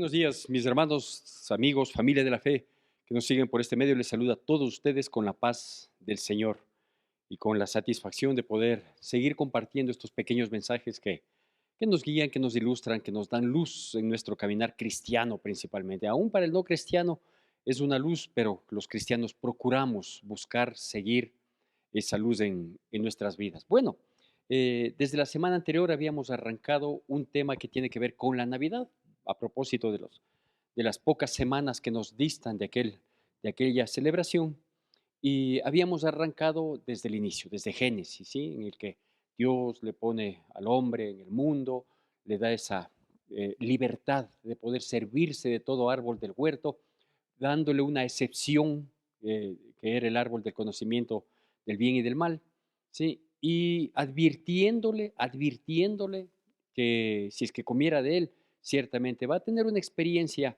Buenos días, mis hermanos, amigos, familia de la fe que nos siguen por este medio. Les saluda a todos ustedes con la paz del Señor y con la satisfacción de poder seguir compartiendo estos pequeños mensajes que nos guían, que nos ilustran, que nos dan luz en nuestro caminar cristiano principalmente. Aún para el no cristiano es una luz, pero los cristianos procuramos buscar seguir esa luz en nuestras vidas. Bueno, desde la semana anterior habíamos arrancado un tema que tiene que ver con la Navidad, a propósito de las pocas semanas que nos distan de aquella celebración. Y habíamos arrancado desde el inicio, desde Génesis, ¿sí? En el que Dios le pone al hombre en el mundo, le da esa libertad de poder servirse de todo árbol del huerto, dándole una excepción, que era el árbol del conocimiento del bien y del mal, ¿sí? Y advirtiéndole que si es que comiera de él, ciertamente va a tener una experiencia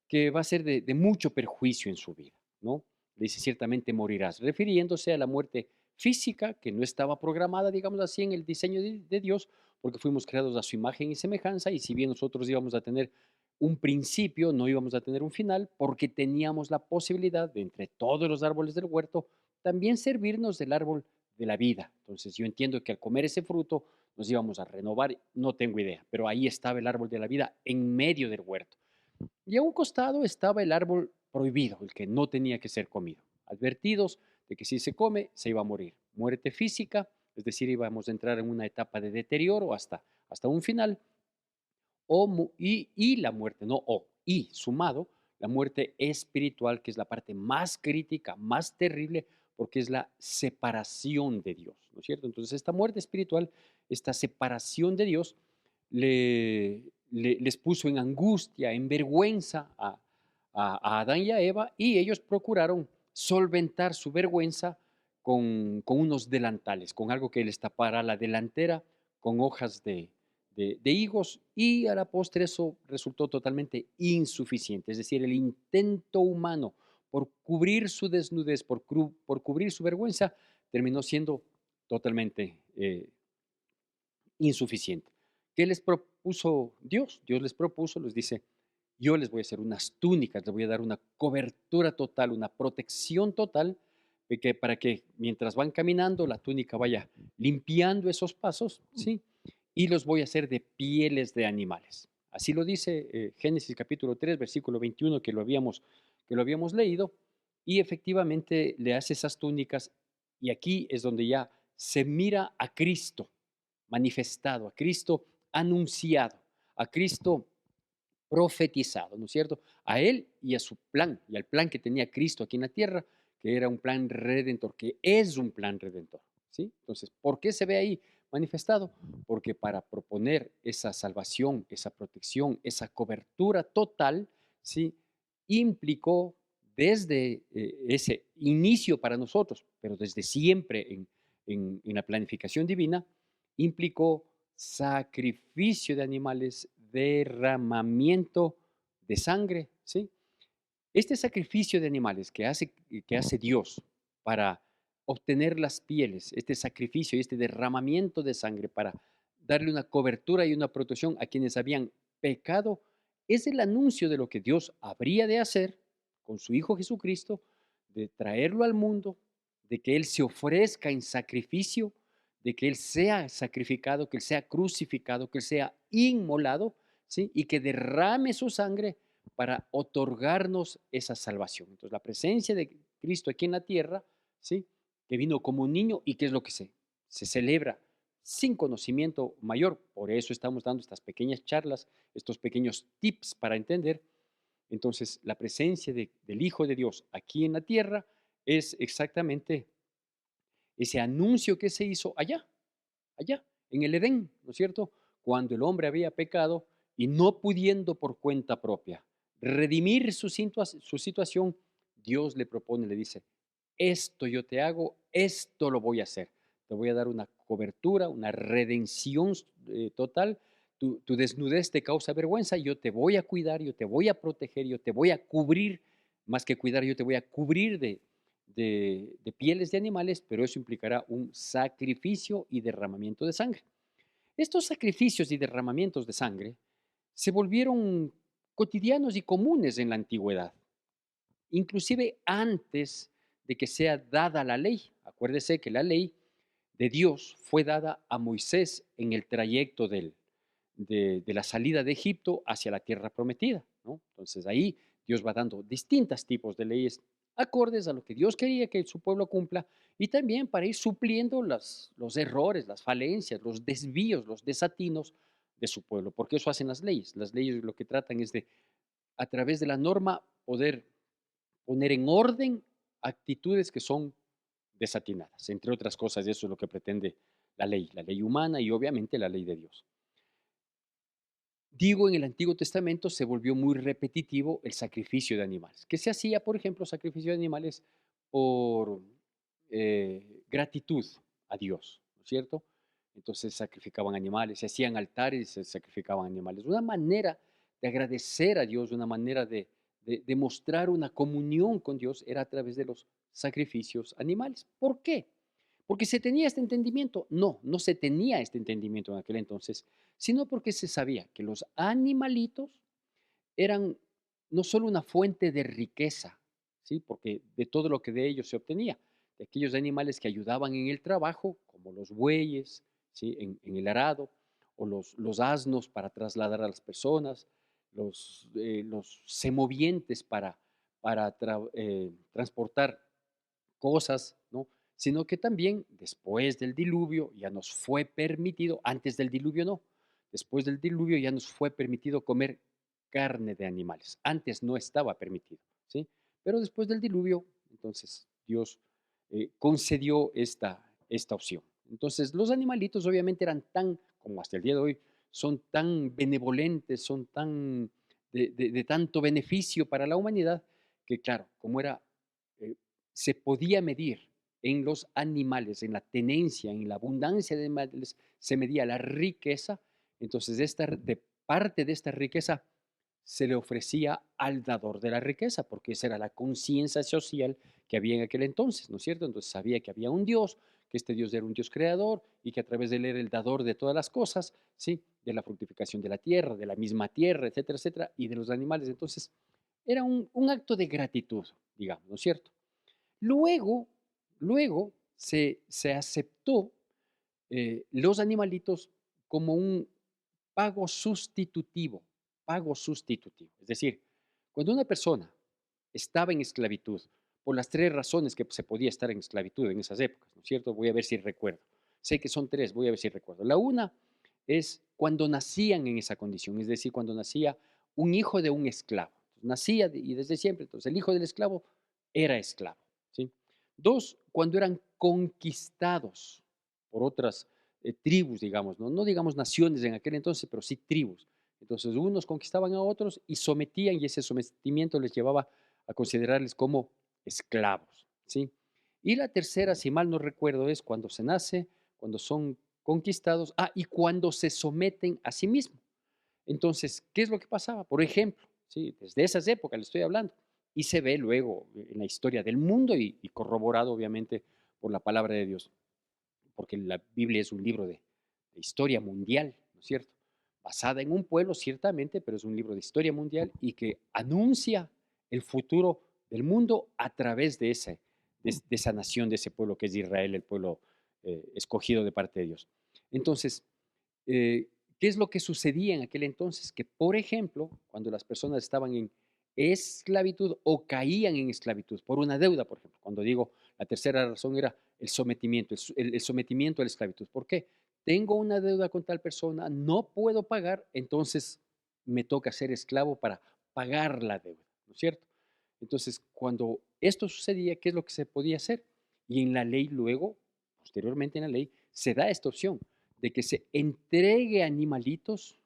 que va a ser de mucho perjuicio en su vida, ¿no? Le dice, ciertamente morirás, refiriéndose a la muerte física que no estaba programada, digamos así, en el diseño de Dios, porque fuimos creados a su imagen y semejanza, y si bien nosotros íbamos a tener un principio, no íbamos a tener un final, porque teníamos la posibilidad de, entre todos los árboles del huerto, también servirnos del árbol de la vida. Entonces yo entiendo que al comer ese fruto nos íbamos a renovar, no tengo idea, pero ahí estaba el árbol de la vida en medio del huerto. Y a un costado estaba el árbol prohibido, el que no tenía que ser comido, advertidos de que si se come se iba a morir. Muerte física, es decir, íbamos a entrar en una etapa de deterioro hasta un final, y la muerte, no o, y sumado, la muerte espiritual, que es la parte más crítica, más terrible, porque es la separación de Dios, ¿no es cierto? Entonces, esta muerte espiritual, esta separación de Dios, les puso en angustia, en vergüenza a Adán y a Eva, y ellos procuraron solventar su vergüenza con unos delantales, con algo que les tapara la delantera, con hojas de higos, y a la postre eso resultó totalmente insuficiente. Es decir, el intento humano por cubrir su desnudez, por cubrir su vergüenza, terminó siendo totalmente insuficiente. ¿Qué les propuso Dios? Dios les propuso, les dice, yo les voy a hacer unas túnicas, les voy a dar una cobertura total, una protección total, para que mientras van caminando, la túnica vaya limpiando esos pasos, ¿sí? Y los voy a hacer de pieles de animales. Así lo dice Génesis capítulo 3, versículo 21, que lo habíamos leído, y efectivamente le hace esas túnicas, y aquí es donde ya se mira a Cristo manifestado, a Cristo anunciado, a Cristo profetizado, ¿no es cierto? A Él y a su plan, y al plan que tenía Cristo aquí en la tierra, que era un plan redentor, que es un plan redentor, ¿sí? Entonces, ¿por qué se ve ahí manifestado? Porque para proponer esa salvación, esa protección, esa cobertura total, ¿sí? Implicó desde ese inicio para nosotros, pero desde siempre en la planificación divina, implicó sacrificio de animales, derramamiento de sangre, ¿sí? Este sacrificio de animales que hace Dios para obtener las pieles, este sacrificio y este derramamiento de sangre para darle una cobertura y una protección a quienes habían pecado, es el anuncio de lo que Dios habría de hacer con su Hijo Jesucristo, de traerlo al mundo, de que Él se ofrezca en sacrificio, de que Él sea sacrificado, que Él sea crucificado, que Él sea inmolado, ¿sí? Y que derrame su sangre para otorgarnos esa salvación. Entonces, la presencia de Cristo aquí en la tierra, ¿sí? Que vino como un niño y que es lo que se celebra sin conocimiento mayor. Por eso estamos dando estas pequeñas charlas, estos pequeños tips para entender. Entonces, la presencia del Hijo de Dios aquí en la tierra es exactamente ese anuncio que se hizo allá, en el Edén, ¿no es cierto? Cuando el hombre había pecado y no pudiendo por cuenta propia redimir su situación, Dios le propone, le dice, esto yo te hago, esto lo voy a hacer. Te voy a dar una cobertura, una redención total. Tu desnudez te causa vergüenza, yo te voy a cuidar, yo te voy a proteger, yo te voy a cubrir, más que cuidar, yo te voy a cubrir de pieles de animales, pero eso implicará un sacrificio y derramamiento de sangre. Estos sacrificios y derramamientos de sangre se volvieron cotidianos y comunes en la antigüedad, inclusive antes de que sea dada la ley. Acuérdese que la ley de Dios fue dada a Moisés en el trayecto de la salida de Egipto hacia la tierra prometida, ¿no? Entonces ahí Dios va dando distintos tipos de leyes acordes a lo que Dios quería que su pueblo cumpla y también para ir supliendo los errores, las falencias, los desvíos, los desatinos de su pueblo, porque eso hacen las leyes. Las leyes lo que tratan es de, a través de la norma, poder poner en orden actitudes que son desatinadas, entre otras cosas, eso es lo que pretende la ley humana y obviamente la ley de Dios. Digo, en el Antiguo Testamento se volvió muy repetitivo el sacrificio de animales, que se hacía, por ejemplo, sacrificio de animales por gratitud a Dios, ¿no es cierto? Entonces sacrificaban animales, se hacían altares y se sacrificaban animales. Una manera de agradecer a Dios, una manera de mostrar una comunión con Dios era a través de los sacrificios animales. ¿Por qué? Porque se tenía este entendimiento. No, no se tenía este entendimiento en aquel entonces, sino porque se sabía que los animalitos eran no solo una fuente de riqueza, ¿sí? Porque de todo lo que de ellos se obtenía, de aquellos animales que ayudaban en el trabajo, como los bueyes, ¿sí? En el arado, o los asnos para trasladar a las personas, los semovientes para transportar cosas, ¿no? Sino que también después del diluvio ya nos fue permitido, antes del diluvio no, después del diluvio ya nos fue permitido comer carne de animales. Antes no estaba permitido, ¿sí? Pero después del diluvio, entonces Dios concedió esta opción. Entonces los animalitos obviamente eran tan, como hasta el día de hoy, son tan benevolentes, son tan de tanto beneficio para la humanidad, que claro, como era eh, se podía medir en los animales, en la tenencia, en la abundancia de animales, se medía la riqueza, entonces de parte de esta riqueza se le ofrecía al dador de la riqueza, porque esa era la conciencia social que había en aquel entonces, ¿no es cierto? Entonces sabía que había un Dios, que este Dios era un Dios creador y que a través de él era el dador de todas las cosas, ¿sí? De la fructificación de la tierra, de la misma tierra, etcétera, etcétera, y de los animales. Entonces era un acto de gratitud, digamos, ¿no es cierto? Luego, luego se aceptó los animalitos como un pago sustitutivo, pago sustitutivo. Es decir, cuando una persona estaba en esclavitud, por las tres razones que se podía estar en esclavitud en esas épocas, ¿no es cierto? Voy a ver si recuerdo. Sé que son tres, voy a ver si recuerdo. La una es cuando nacían en esa condición, es decir, cuando nacía un hijo de un esclavo. Nacía y desde siempre, entonces el hijo del esclavo era esclavo, ¿sí? Dos, cuando eran conquistados por otras tribus, digamos, ¿no? No digamos naciones en aquel entonces, pero sí tribus. Entonces unos conquistaban a otros y sometían y ese sometimiento les llevaba a considerarles como esclavos, ¿sí? Y la tercera, si mal no recuerdo, es cuando se nace, cuando son conquistados, y cuando se someten a sí mismos. Entonces, ¿qué es lo que pasaba? Por ejemplo, ¿sí? Desde esas épocas le estoy hablando, y se ve luego en la historia del mundo y corroborado obviamente por la palabra de Dios, porque la Biblia es un libro de historia mundial, ¿no es cierto? Basada en un pueblo, ciertamente, pero es un libro de historia mundial y que anuncia el futuro del mundo a través de esa nación, de ese pueblo que es Israel, el pueblo escogido de parte de Dios. Entonces, eh, ¿qué es lo que sucedía en aquel entonces? Que, por ejemplo, cuando las personas estaban en esclavitud o caían en esclavitud por una deuda, por ejemplo, cuando digo la tercera razón era el sometimiento, el sometimiento a la esclavitud. ¿Por qué? Tengo una deuda con tal persona, no puedo pagar, entonces me toca ser esclavo para pagar la deuda, ¿no es cierto? Entonces, cuando esto sucedía, ¿qué es lo que se podía hacer? Y en la ley luego, posteriormente en la ley, se da esta opción de que se entregue animalitos,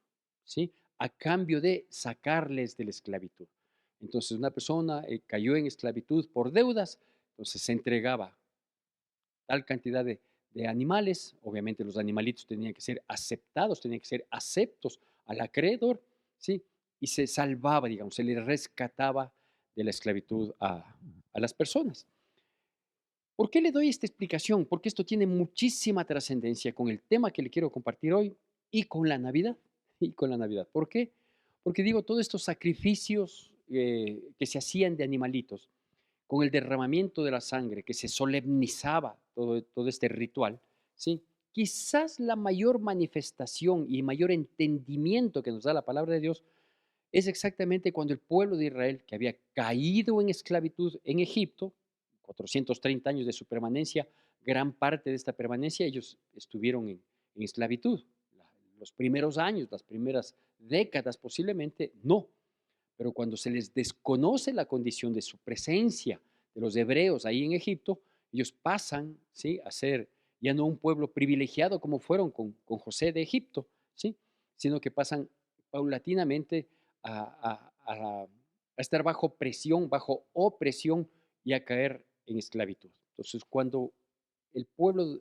¿sí? A cambio de sacarles de la esclavitud. Entonces, una persona cayó en esclavitud por deudas, entonces se entregaba tal cantidad de animales, obviamente los animalitos tenían que ser aceptados, tenían que ser aceptos al acreedor, ¿sí? Y se salvaba, digamos, se le rescataba de la esclavitud a las personas. ¿Por qué le doy esta explicación? Porque esto tiene muchísima trascendencia con el tema que le quiero compartir hoy y con la Navidad. Y con la Navidad. ¿Por qué? Porque digo, todos estos sacrificios que se hacían de animalitos, con el derramamiento de la sangre, que se solemnizaba todo este ritual, ¿sí? Quizás la mayor manifestación y mayor entendimiento que nos da la palabra de Dios es exactamente cuando el pueblo de Israel, que había caído en esclavitud en Egipto, 430 años de su permanencia, gran parte de esta permanencia ellos estuvieron en esclavitud. Los primeros años, las primeras décadas posiblemente, no. Pero cuando se les desconoce la condición de su presencia de los hebreos ahí en Egipto, ellos pasan, ¿sí?, a ser ya no un pueblo privilegiado como fueron con José de Egipto, ¿sí?, sino que pasan paulatinamente a estar bajo presión, bajo opresión y a caer en esclavitud. Entonces, cuando el pueblo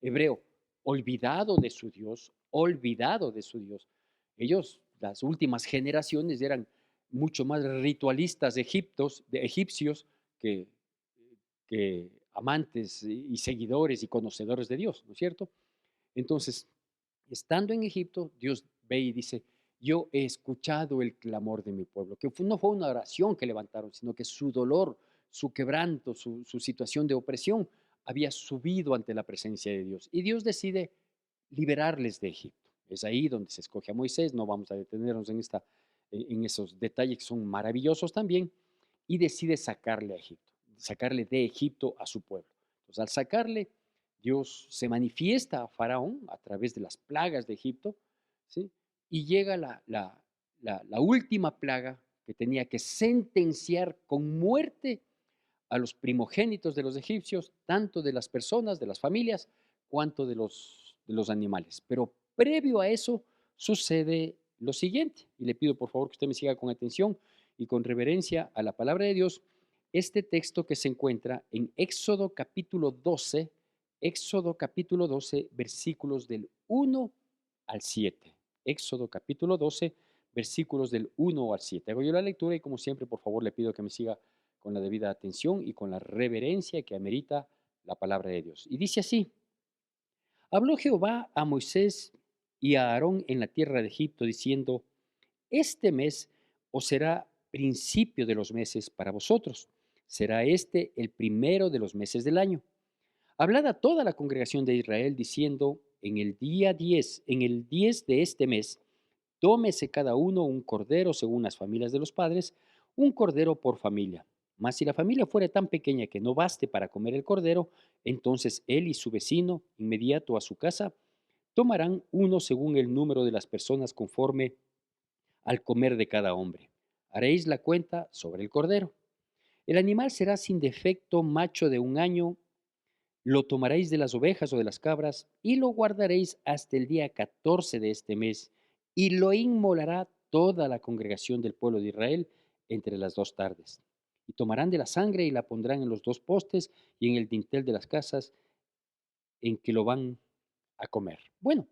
hebreo, olvidado de su Dios, ellos, las últimas generaciones, eran mucho más ritualistas de egipcios que, que amantes y seguidores y conocedores de Dios, ¿no es cierto? Entonces, estando en Egipto, Dios ve y dice, yo he escuchado el clamor de mi pueblo, que no fue una oración que levantaron, sino que su dolor, su quebranto, su situación de opresión había subido ante la presencia de Dios. Y Dios decide liberarles de Egipto. Es ahí donde se escoge a Moisés, no vamos a detenernos en esos detalles que son maravillosos también, y decide sacarle a Egipto, sacarle de Egipto a su pueblo. Entonces, al sacarle, Dios se manifiesta a Faraón a través de las plagas de Egipto, ¿sí? Y llega la última plaga que tenía que sentenciar con muerte a los primogénitos de los egipcios, tanto de las personas, de las familias, cuanto de los animales. Pero previo a eso sucede lo siguiente, y le pido por favor que usted me siga con atención y con reverencia a la palabra de Dios, este texto que se encuentra en Éxodo capítulo 12, versículos del 1 al 7. Éxodo capítulo 12, versículos del 1 al 7. Hago yo la lectura y como siempre, por favor, le pido que me siga con la debida atención y con la reverencia que amerita la palabra de Dios. Y dice así, habló Jehová a Moisés y a Aarón en la tierra de Egipto, diciendo, este mes os será principio de los meses para vosotros, será este el primero de los meses del año. Hablad a toda la congregación de Israel, diciendo, en el 10 de este mes, tómese cada uno un cordero según las familias de los padres, un cordero por familia. Mas si la familia fuera tan pequeña que no baste para comer el cordero, entonces él y su vecino, inmediato a su casa, tomarán uno según el número de las personas conforme al comer de cada hombre. Haréis la cuenta sobre el cordero. El animal será sin defecto, macho de un año, lo tomaréis de las ovejas o de las cabras y lo guardaréis hasta el día 14 de este mes y lo inmolará toda la congregación del pueblo de Israel entre las 2 tardes. Y tomarán de la sangre y la pondrán en los 2 postes y en el dintel de las casas en que lo van a comer. Bueno,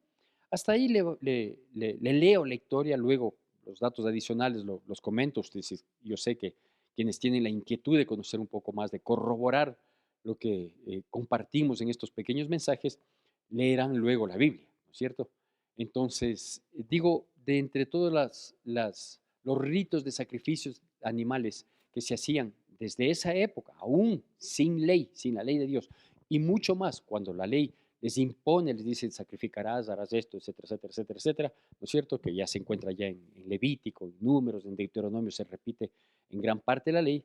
hasta ahí le leo la historia, luego los datos adicionales los comento. Ustedes, yo sé que quienes tienen la inquietud de conocer un poco más, de corroborar lo que compartimos en estos pequeños mensajes, leerán luego la Biblia, ¿no es cierto? Entonces, digo, de entre todos los ritos de sacrificios animales que se hacían desde esa época, aún sin ley, sin la ley de Dios, y mucho más cuando la ley les impone, les dice, sacrificarás, harás esto, etcétera, etcétera, etcétera, etcétera, ¿no es cierto? Que ya se encuentra ya en Levítico, en Números, en Deuteronomio se repite en gran parte de la ley.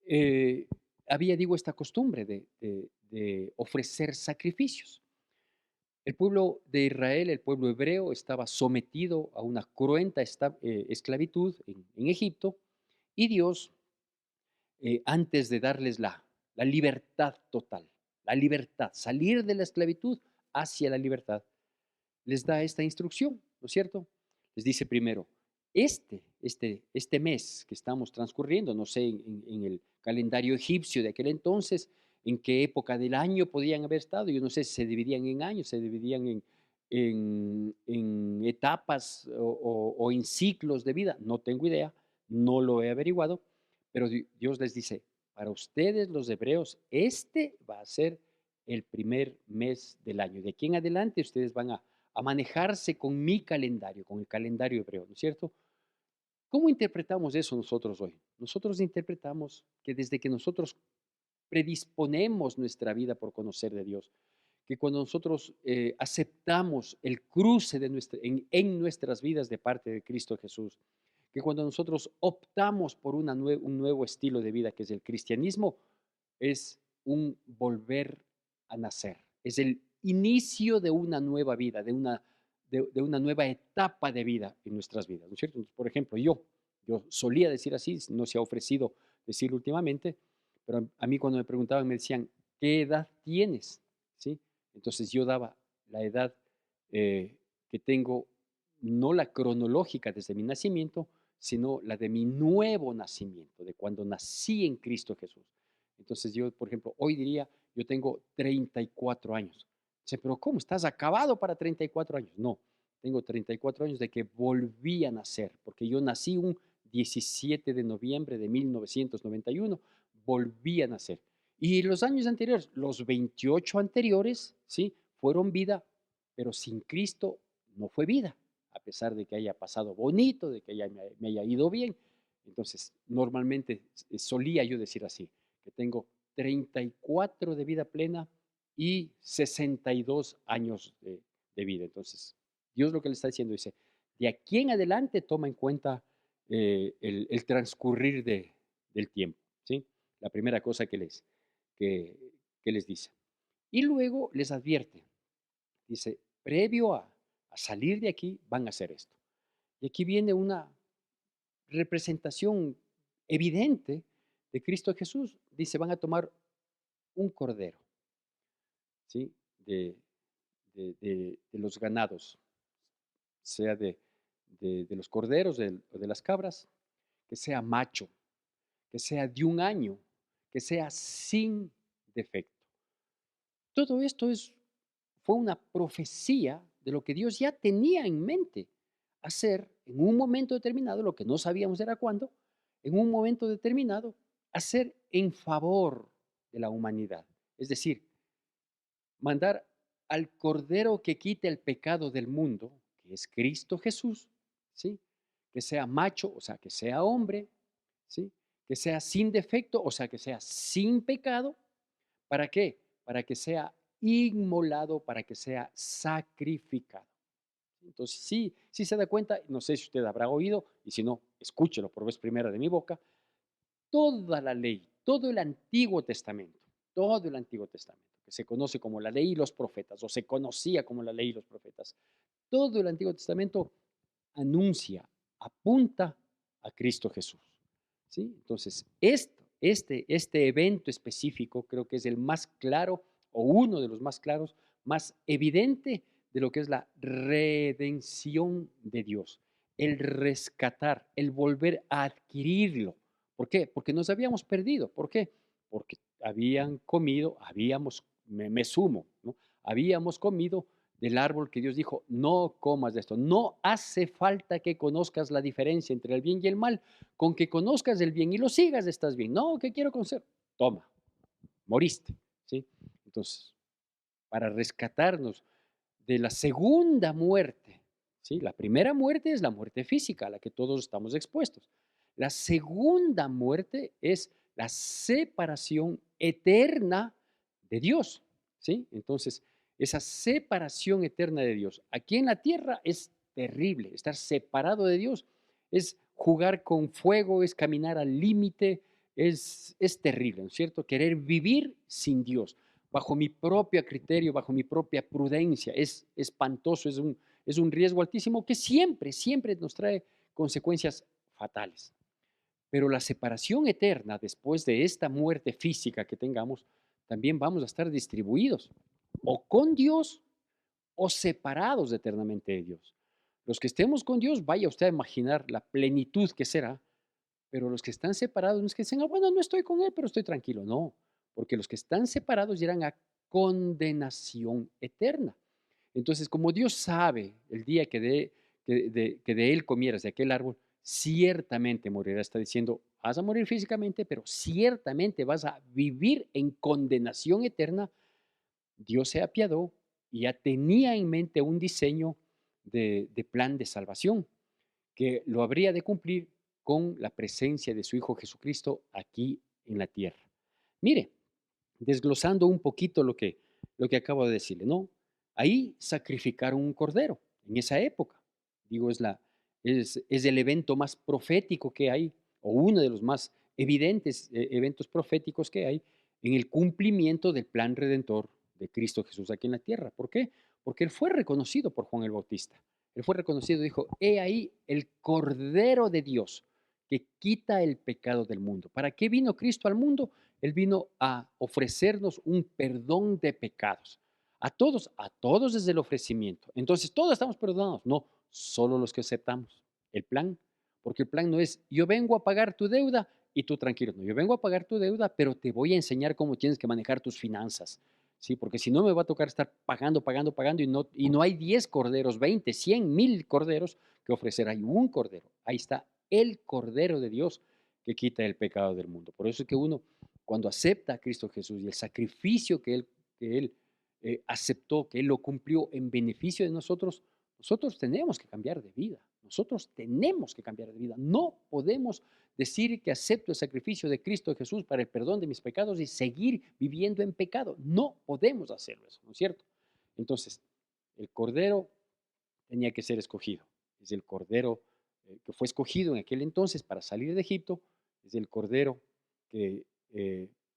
eh, Había, digo, esta costumbre de ofrecer sacrificios. El pueblo de Israel, el pueblo hebreo, estaba sometido a una cruenta esclavitud en Egipto y Dios, antes de darles la libertad total, la libertad, salir de la esclavitud hacia la libertad, les da esta instrucción, ¿no es cierto? Les dice primero, este mes que estamos transcurriendo, no sé, en el calendario egipcio de aquel entonces, en qué época del año podían haber estado, yo no sé si se dividían en años, se dividían en etapas o en ciclos de vida, no tengo idea, no lo he averiguado, pero Dios les dice, para ustedes los hebreos, este va a ser el primer mes del año. De aquí en adelante ustedes van a manejarse con mi calendario, con el calendario hebreo, ¿no es cierto? ¿Cómo interpretamos eso nosotros hoy? Nosotros interpretamos que desde que nosotros predisponemos nuestra vida por conocer de Dios, que cuando nosotros aceptamos el cruce en nuestras vidas de parte de Cristo Jesús, que cuando nosotros optamos por un nuevo estilo de vida que es el cristianismo, es un volver a nacer, es el inicio de una nueva vida, de una nueva etapa de vida en nuestras vidas, ¿no es cierto? Entonces, por ejemplo, yo solía decir así, no se ha ofrecido decirlo últimamente, pero a mí cuando me preguntaban me decían, ¿qué edad tienes? ¿Sí? Entonces yo daba la edad que tengo, no la cronológica desde mi nacimiento, sino la de mi nuevo nacimiento, de cuando nací en Cristo Jesús. Entonces yo, por ejemplo, hoy diría, yo tengo 34 años. Dice, pero ¿cómo? ¿Estás acabado para 34 años? No, tengo 34 años de que volví a nacer, porque yo nací un 17 de noviembre de 1991, volví a nacer. Y los años anteriores, los 28 anteriores, ¿sí? Fueron vida, pero sin Cristo no fue vida, a pesar de que haya pasado bonito, de que me haya ido bien. Entonces, normalmente solía yo decir así, que tengo 34 de vida plena y 62 años de vida. Entonces, Dios lo que le está diciendo dice, de aquí en adelante toma en cuenta el transcurrir del tiempo, ¿sí? La primera cosa que, que les dice. Y luego les advierte, dice, previo a salir de aquí van a hacer esto. Y aquí viene una representación evidente de Cristo Jesús. Dice, van a tomar un cordero, ¿sí? De los ganados, sea de los corderos o de las cabras, que sea macho, que sea de un año, que sea sin defecto. Todo esto fue una profecía de lo que Dios ya tenía en mente hacer en un momento determinado, lo que no sabíamos era cuándo, en un momento determinado, hacer en favor de la humanidad. Es decir, mandar al Cordero que quite el pecado del mundo, que es Cristo Jesús, ¿sí? Que sea macho, o sea, que sea hombre, ¿sí? Que sea sin defecto, o sea, que sea sin pecado. ¿Para qué? Para que sea inmolado, para que sea sacrificado. Entonces, sí, sí se da cuenta, no sé si usted habrá oído, y si no, escúchelo por vez primera de mi boca, toda la ley, todo el Antiguo Testamento, que se conoce como la ley y los profetas, o se conocía como la ley y los profetas, todo el Antiguo Testamento anuncia, apunta a Cristo Jesús. ¿Sí? Entonces, este evento específico creo que es el más claro, o uno de los más claros, más evidente de lo que es la redención de Dios, el rescatar, el volver a adquirirlo. ¿Por qué? Porque nos habíamos perdido. ¿Por qué? Porque habían comido, me sumo, ¿no? Habíamos comido del árbol que Dios dijo, no comas de esto. No hace falta que conozcas la diferencia entre el bien y el mal. Con que conozcas el bien y lo sigas, estás bien. No, ¿qué quiero conocer? Toma, moriste. ¿Sí? Entonces, para rescatarnos de la segunda muerte, ¿sí? La primera muerte es la muerte física, a la que todos estamos expuestos. La segunda muerte es la separación eterna de Dios, ¿sí? Entonces, esa separación eterna de Dios aquí en la tierra es terrible. Estar separado de Dios es jugar con fuego, es caminar al límite, es terrible, ¿no es cierto? Querer vivir sin Dios bajo mi propio criterio, bajo mi propia prudencia. Es espantoso, es un riesgo altísimo que siempre, siempre nos trae consecuencias fatales. Pero la separación eterna después de esta muerte física que tengamos, también vamos a estar distribuidos o con Dios o separados eternamente de Dios. Los que estemos con Dios, vaya usted a imaginar la plenitud que será, pero los que están separados no es que dicen, ah, bueno, no estoy con Él, pero estoy tranquilo. No, porque los que están separados irán a condenación eterna. Entonces, como Dios sabe el día que de Él comieras de aquel árbol, ciertamente morirás. Está diciendo, vas a morir físicamente, pero ciertamente vas a vivir en condenación eterna. Dios se apiadó y ya tenía en mente un diseño de plan de salvación que lo habría de cumplir con la presencia de su Hijo Jesucristo aquí en la tierra. Mire, desglosando un poquito lo que acabo de decirle, ¿no? Ahí sacrificaron un cordero en esa época. Digo, es el evento más profético que hay, o uno de los más evidentes eventos proféticos que hay en el cumplimiento del plan redentor de Cristo Jesús aquí en la tierra. ¿Por qué? Porque él fue reconocido por Juan el Bautista. Él fue reconocido, dijo, he ahí el Cordero de Dios que quita el pecado del mundo. ¿Para qué vino Cristo al mundo? Él vino a ofrecernos un perdón de pecados. A todos desde el ofrecimiento. Entonces, todos estamos perdonados. No, solo los que aceptamos el plan. Porque el plan no es, yo vengo a pagar tu deuda y tú tranquilo. No, yo vengo a pagar tu deuda, pero te voy a enseñar cómo tienes que manejar tus finanzas. Sí, porque si no me va a tocar estar pagando, pagando, pagando y no hay 10 corderos, 20, 100, 1000 corderos que ofrecer. Hay un cordero. Ahí está el Cordero de Dios que quita el pecado del mundo. Por eso es que uno, cuando acepta a Cristo Jesús y el sacrificio que Él aceptó, que Él lo cumplió en beneficio de nosotros, nosotros tenemos que cambiar de vida. Nosotros tenemos que cambiar de vida. No podemos decir que acepto el sacrificio de Cristo Jesús para el perdón de mis pecados y seguir viviendo en pecado. No podemos hacerlo eso, ¿no es cierto? Entonces, el Cordero tenía que ser escogido. Es el Cordero que fue escogido en aquel entonces para salir de Egipto. Es el Cordero que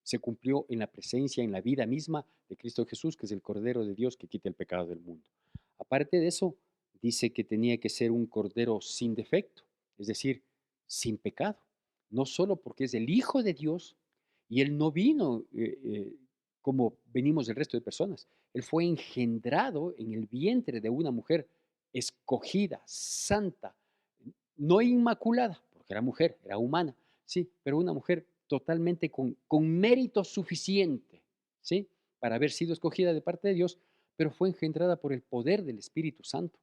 se cumplió en la presencia, en la vida misma de Cristo Jesús, que es el Cordero de Dios que quita el pecado del mundo. Aparte de eso, dice que tenía que ser un Cordero sin defecto, es decir, sin pecado. No solo porque es el Hijo de Dios y Él no vino como venimos el resto de personas. Él fue engendrado en el vientre de una mujer escogida, santa, no inmaculada, porque era mujer, era humana, sí, pero una mujer totalmente con mérito suficiente, ¿sí? Para haber sido escogida de parte de Dios, pero fue engendrada por el poder del Espíritu Santo.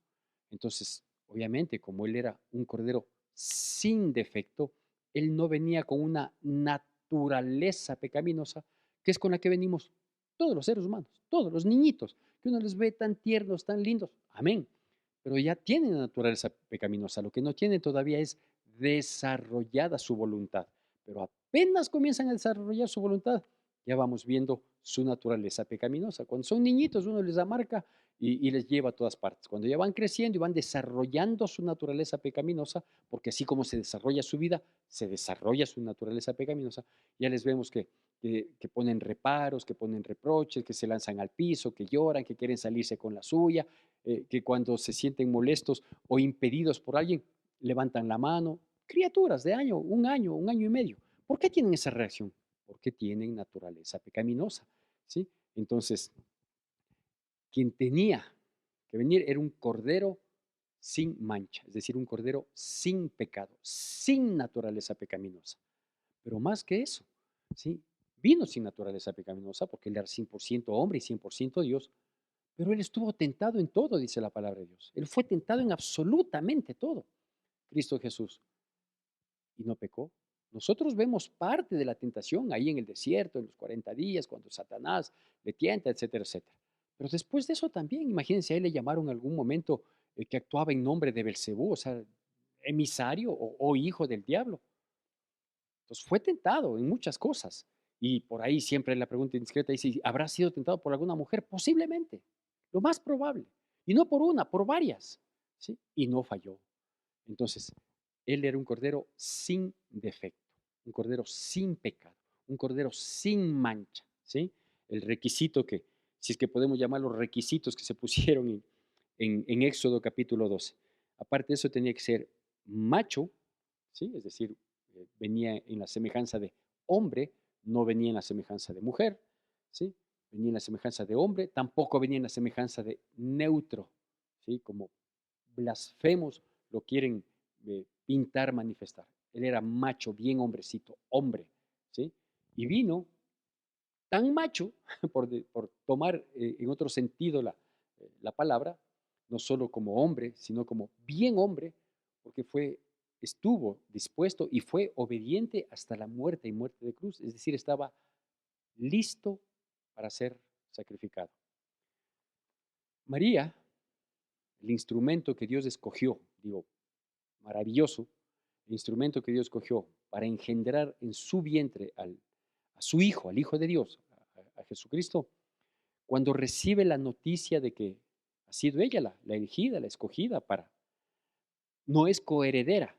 Entonces, obviamente, como él era un cordero sin defecto, él no venía con una naturaleza pecaminosa, que es con la que venimos todos los seres humanos, todos los niñitos, que uno les ve tan tiernos, tan lindos. Amén. Pero ya tienen la naturaleza pecaminosa. Lo que no tienen todavía es desarrollada su voluntad. Pero apenas comienzan a desarrollar su voluntad, ya vamos viendo su naturaleza pecaminosa. Cuando son niñitos, uno les da marca y les lleva a todas partes. Cuando ya van creciendo y van desarrollando su naturaleza pecaminosa, porque así como se desarrolla su vida, se desarrolla su naturaleza pecaminosa, ya les vemos que ponen reparos, que ponen reproches, que se lanzan al piso, que lloran, que quieren salirse con la suya, que cuando se sienten molestos o impedidos por alguien, levantan la mano. Criaturas de un año y medio. ¿Por qué tienen esa reacción? Porque tienen naturaleza pecaminosa, ¿sí? Entonces, quien tenía que venir era un cordero sin mancha, es decir, un cordero sin pecado, sin naturaleza pecaminosa. Pero más que eso, ¿sí? Vino sin naturaleza pecaminosa porque él era 100% hombre y 100% Dios, pero él estuvo tentado en todo, dice la palabra de Dios. Él fue tentado en absolutamente todo, Cristo Jesús, y no pecó. Nosotros vemos parte de la tentación ahí en el desierto, en los 40 días, cuando Satanás le tienta, etcétera, etcétera. Pero después de eso también, imagínense, a él le llamaron en algún momento que actuaba en nombre de Belcebú, o sea, emisario o hijo del diablo. Entonces fue tentado en muchas cosas. Y por ahí siempre la pregunta indiscreta dice, ¿habrá sido tentado por alguna mujer? Posiblemente, lo más probable. Y no por una, por varias. ¿Sí? Y no falló. Entonces, él era un cordero sin defecto, un cordero sin pecado, un cordero sin mancha. ¿Sí? El requisito que, si es que podemos llamar los requisitos que se pusieron en Éxodo capítulo 12. Aparte de eso, tenía que ser macho, ¿sí? Es decir, venía en la semejanza de hombre, no venía en la semejanza de mujer, ¿sí? Venía en la semejanza de hombre, tampoco venía en la semejanza de neutro, ¿sí? Como blasfemos lo quieren pintar, manifestar. Él era macho, bien hombrecito, hombre, ¿sí? Y vino tan macho, por tomar en otro sentido la palabra, no solo como hombre, sino como bien hombre, porque estuvo dispuesto y fue obediente hasta la muerte y muerte de cruz, es decir, estaba listo para ser sacrificado. María, el instrumento que Dios escogió, digo, maravilloso, el instrumento que Dios cogió para engendrar en su vientre a su Hijo, al Hijo de Dios, a Jesucristo, cuando recibe la noticia de que ha sido ella la elegida, la escogida para, no es coheredera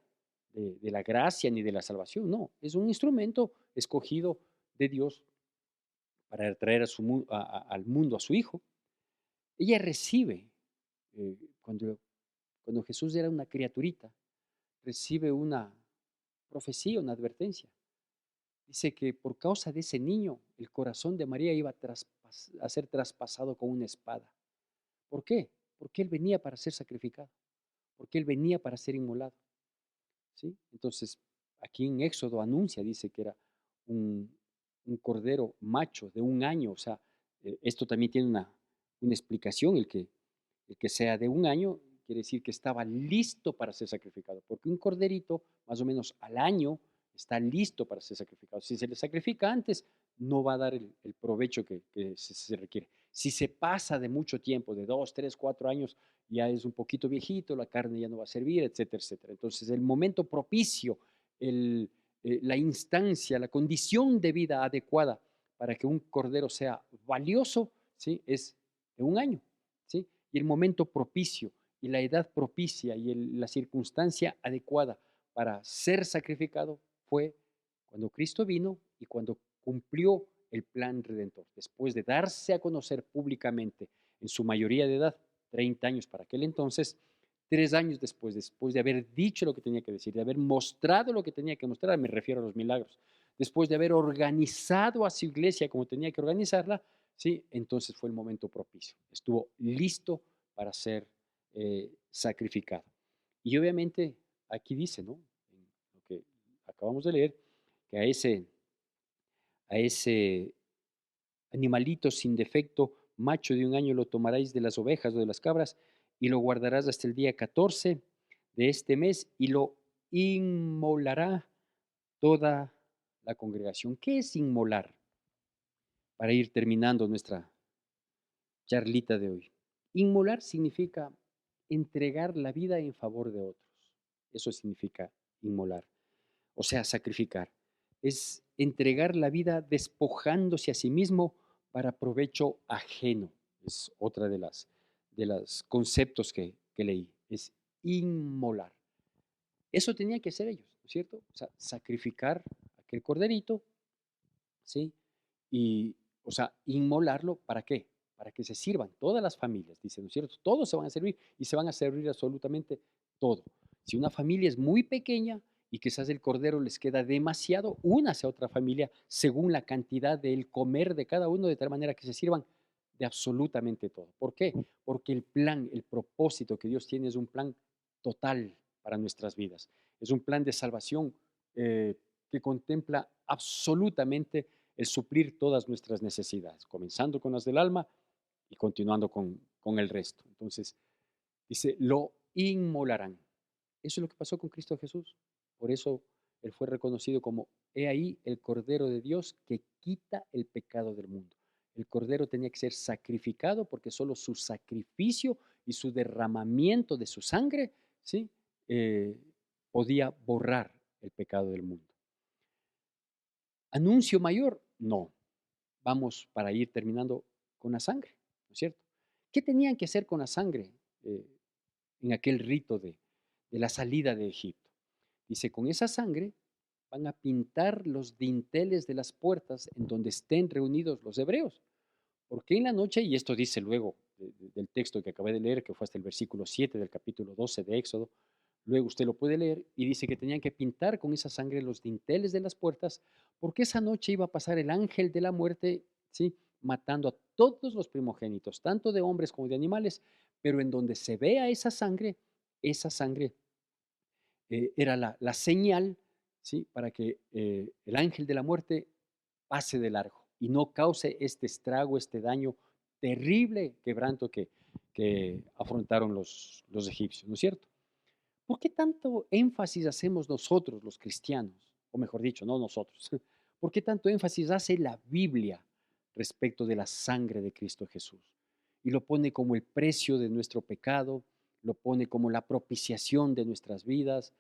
de la gracia ni de la salvación, no, es un instrumento escogido de Dios para traer al mundo a su Hijo. Ella recibe, eh, cuando, cuando Jesús era una criaturita, recibe una profecía, una advertencia. Dice que por causa de ese niño, el corazón de María iba a ser traspasado con una espada. ¿Por qué? Porque él venía para ser sacrificado, porque él venía para ser inmolado. ¿Sí? Entonces, aquí en Éxodo anuncia, dice que era un, un cordero macho de 1 año. O sea, esto también tiene una explicación, el que sea de 1 año quiere decir que estaba listo para ser sacrificado, porque un corderito más o menos al año está listo para ser sacrificado. Si se le sacrifica antes, no va a dar el provecho que se requiere. Si se pasa de mucho tiempo, de 2, 3, 4 años, ya es un poquito viejito, la carne ya no va a servir, etcétera, etcétera. Entonces, el momento propicio, la instancia, la condición de vida adecuada para que un cordero sea valioso, ¿sí? Es de 1 año, ¿sí? Y el momento propicio y la edad propicia y la circunstancia adecuada para ser sacrificado fue cuando Cristo vino y cuando cumplió el plan redentor. Después de darse a conocer públicamente en su mayoría de edad, 30 años para aquel entonces, 3 años después de haber dicho lo que tenía que decir, de haber mostrado lo que tenía que mostrar, me refiero a los milagros, después de haber organizado a su iglesia como tenía que organizarla, ¿sí? Entonces fue el momento propicio. Estuvo listo para ser sacrificado. Y obviamente aquí dice, ¿no? En lo que acabamos de leer, que a ese animalito sin defecto, macho de 1 año, lo tomaréis de las ovejas o de las cabras y lo guardarás hasta el día 14 de este mes y lo inmolará toda la congregación. ¿Qué es inmolar? Para ir terminando nuestra charlita de hoy. Inmolar significa entregar la vida en favor de otros. Eso significa inmolar, o sea, sacrificar. Es entregar la vida despojándose a sí mismo para provecho ajeno. Es otra de los conceptos que leí. Es inmolar. Eso tenían que hacer ellos, ¿no es cierto? O sea, sacrificar aquel corderito, ¿sí? Y, o sea, inmolarlo, ¿para qué? Para que se sirvan todas las familias, dice, ¿no es cierto? Todos se van a servir y se van a servir absolutamente todo. Si una familia es muy pequeña y quizás el cordero les queda demasiado, únase a otra familia según la cantidad del comer de cada uno, de tal manera que se sirvan de absolutamente todo. ¿Por qué? Porque el plan, el propósito que Dios tiene es un plan total para nuestras vidas. Es un plan de salvación que contempla absolutamente el suplir todas nuestras necesidades, comenzando con las del alma y continuando con el resto. Entonces, dice, lo inmolarán. Eso es lo que pasó con Cristo Jesús. Por eso Él fue reconocido como, he ahí el Cordero de Dios que quita el pecado del mundo. El Cordero tenía que ser sacrificado porque solo su sacrificio y su derramamiento de su sangre, ¿sí? Eh, podía borrar el pecado del mundo. ¿Anuncio mayor? No. Vamos para ir terminando con la sangre, ¿no es cierto? ¿Qué tenían que hacer con la sangre eh, en aquel rito de la salida de Egipto? Dice, con esa sangre van a pintar los dinteles de las puertas en donde estén reunidos los hebreos. Porque en la noche, y esto dice luego del texto que acabé de leer, que fue hasta el versículo 7 del capítulo 12 de Éxodo, luego usted lo puede leer y dice que tenían que pintar con esa sangre los dinteles de las puertas, porque esa noche iba a pasar el ángel de la muerte, ¿sí? Matando a todos los primogénitos, tanto de hombres como de animales, pero en donde se vea esa sangre era la señal, ¿sí? Para que el ángel de la muerte pase de largo y no cause este estrago, este daño terrible quebranto que afrontaron los egipcios, ¿no es cierto? ¿Por qué tanto énfasis hacemos nosotros los cristianos? O mejor dicho, no nosotros. ¿Por qué tanto énfasis hace la Biblia respecto de la sangre de Cristo Jesús? Y lo pone como el precio de nuestro pecado, lo pone como la propiciación de nuestras vidas.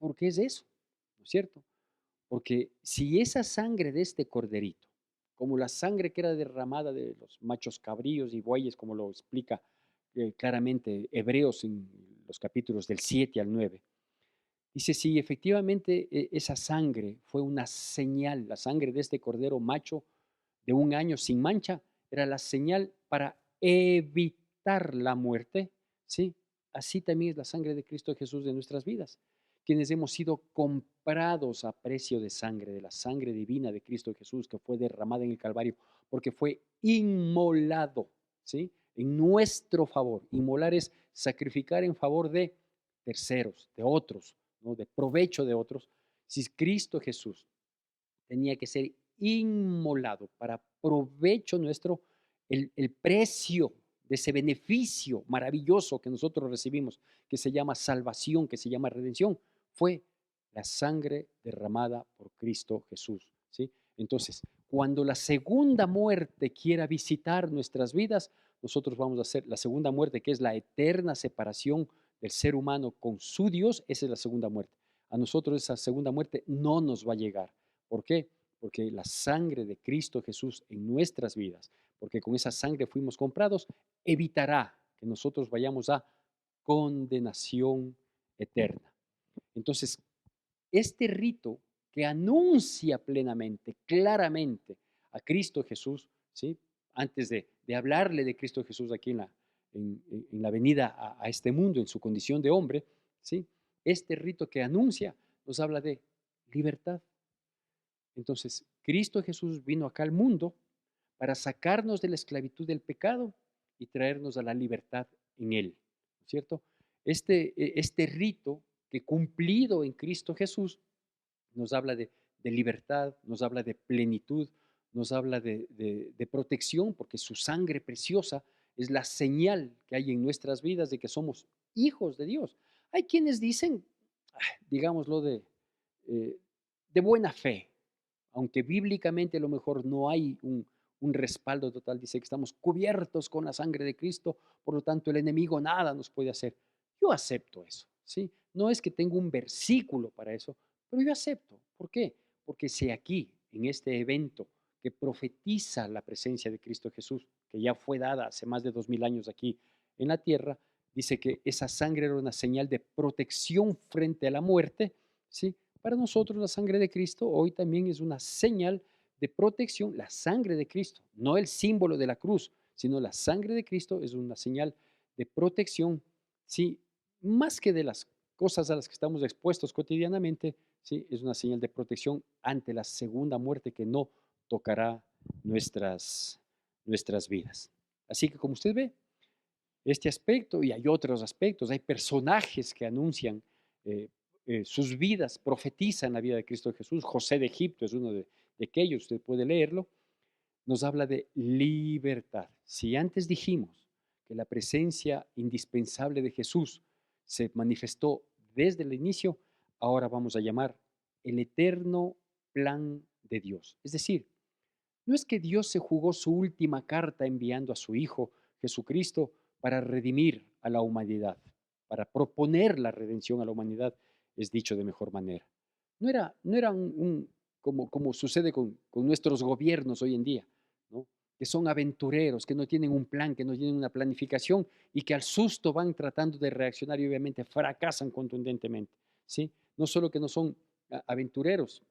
¿Por qué es eso? ¿No es cierto? Porque si esa sangre de este corderito, como la sangre que era derramada de los machos cabríos y bueyes, como lo explica claramente Hebreos en los capítulos del 7 al 9, dice, si efectivamente esa sangre fue una señal, la sangre de este cordero macho de un año sin mancha, era la señal para evitar la muerte, ¿sí? Así también es la sangre de Cristo Jesús de nuestras vidas, quienes hemos sido comprados a precio de sangre, de la sangre divina de Cristo Jesús que fue derramada en el Calvario, porque fue inmolado, ¿sí? En nuestro favor. Inmolar es sacrificar en favor de terceros, de otros, ¿no? De provecho de otros. Si Cristo Jesús tenía que ser inmolado para provecho nuestro, el precio de ese beneficio maravilloso que nosotros recibimos, que se llama salvación, que se llama redención, fue la sangre derramada por Cristo Jesús, ¿sí? Entonces, cuando la segunda muerte quiera visitar nuestras vidas, nosotros vamos a hacer la segunda muerte, que es la eterna separación del ser humano con su Dios, esa es la segunda muerte. A nosotros esa segunda muerte no nos va a llegar. ¿Por qué? Porque la sangre de Cristo Jesús en nuestras vidas, porque con esa sangre fuimos comprados, evitará que nosotros vayamos a condenación eterna. Entonces, este rito que anuncia plenamente, claramente a Cristo Jesús, ¿sí? Antes de hablarle de Cristo Jesús aquí en la venida a este mundo, en su condición de hombre, ¿sí? Este rito que anuncia nos habla de libertad. Entonces, Cristo Jesús vino acá al mundo para sacarnos de la esclavitud del pecado y traernos a la libertad en Él, ¿cierto? Este rito que cumplido en Cristo Jesús nos habla de libertad, nos habla de plenitud, nos habla de protección, porque su sangre preciosa es la señal que hay en nuestras vidas de que somos hijos de Dios. Hay quienes dicen, digámoslo, eh, de buena fe, aunque bíblicamente a lo mejor no hay un respaldo total, dice que estamos cubiertos con la sangre de Cristo, por lo tanto el enemigo nada nos puede hacer. Yo acepto eso, ¿sí? No es que tenga un versículo para eso, pero yo acepto. ¿Por qué? Porque si aquí, en este evento que profetiza la presencia de Cristo Jesús, que ya fue dada hace más de 2000 años aquí en la tierra, dice que esa sangre era una señal de protección frente a la muerte, ¿sí? Para nosotros la sangre de Cristo hoy también es una señal de protección, la sangre de Cristo, no el símbolo de la cruz, sino la sangre de Cristo es una señal de protección, ¿sí? Más que de las cosas a las que estamos expuestos cotidianamente, ¿sí? Es una señal de protección ante la segunda muerte que no tocará nuestras vidas. Así que como usted ve, este aspecto y hay otros aspectos, hay personajes que anuncian eh, sus vidas, profetizan la vida de Cristo Jesús. José de Egipto es uno de aquellos, usted puede leerlo, nos habla de libertad. Si antes dijimos que la presencia indispensable de Jesús se manifestó desde el inicio, ahora vamos a llamar el eterno plan de Dios. Es decir, no es que Dios se jugó su última carta enviando a su Hijo Jesucristo para redimir a la humanidad, para proponer la redención a la humanidad, es dicho de mejor manera. No era como sucede con nuestros gobiernos hoy en día, ¿no? Que son aventureros, que no tienen un plan, que no tienen una planificación y que al susto van tratando de reaccionar y obviamente fracasan contundentemente, ¿sí? No solo que no son aventureros,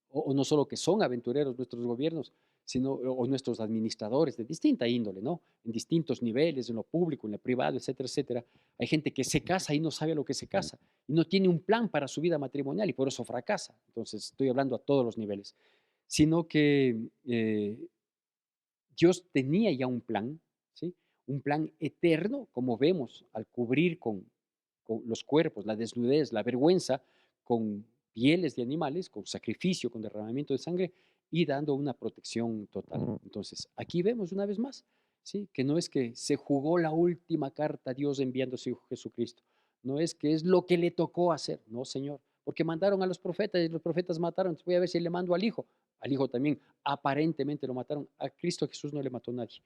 o no solo que son aventureros nuestros gobiernos, sino o nuestros administradores de distinta índole, ¿no? En distintos niveles, en lo público, en lo privado, etcétera, etcétera. Hay gente que se casa y no sabe a lo que se casa y no tiene un plan para su vida matrimonial y por eso fracasa. Entonces, estoy hablando a todos los niveles, sino que Dios tenía ya un plan, ¿sí? Un plan eterno, como vemos al cubrir con los cuerpos, la desnudez, la vergüenza, con pieles de animales, con sacrificio, con derramamiento de sangre y dando una protección total. Entonces, aquí vemos una vez más, ¿sí? Que no es que se jugó la última carta a Dios enviando a su Hijo Jesucristo, no es que es lo que le tocó hacer, no, Señor, porque mandaron a los profetas y los profetas mataron, entonces voy a ver si le mando al Hijo también aparentemente lo mataron, a Cristo Jesús no le mató a nadie.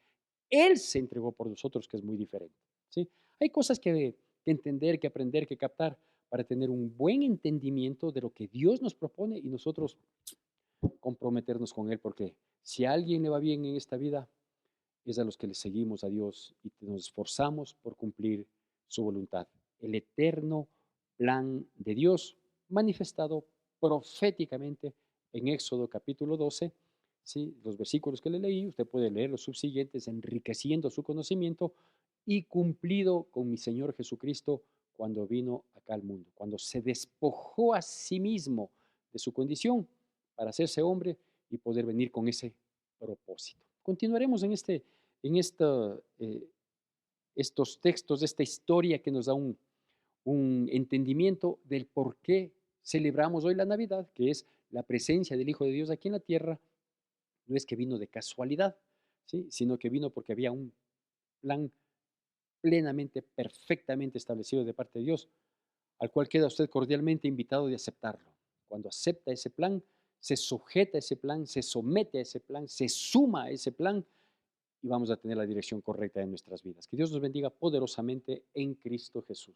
Él se entregó por nosotros, que es muy diferente, ¿sí? Hay cosas que entender, que aprender, que captar, para tener un buen entendimiento de lo que Dios nos propone y nosotros comprometernos con Él, porque si a alguien le va bien en esta vida, es a los que le seguimos a Dios y nos esforzamos por cumplir su voluntad. El eterno plan de Dios manifestado proféticamente en Éxodo capítulo 12, ¿sí? Los versículos que le leí, usted puede leer los subsiguientes, enriqueciendo su conocimiento y cumplido con mi Señor Jesucristo cuando vino acá al mundo, cuando se despojó a sí mismo de su condición para hacerse hombre y poder venir con ese propósito. Continuaremos en estos textos, esta historia que nos da un entendimiento del por qué celebramos hoy la Navidad, que es la presencia del Hijo de Dios aquí en la tierra. No es que vino de casualidad, ¿sí? Sino que vino porque había un plan plenamente, perfectamente establecido de parte de Dios, al cual queda usted cordialmente invitado de aceptarlo. Cuando acepta ese plan, se sujeta a ese plan, se somete a ese plan, se suma a ese plan y vamos a tener la dirección correcta en nuestras vidas. Que Dios nos bendiga poderosamente en Cristo Jesús.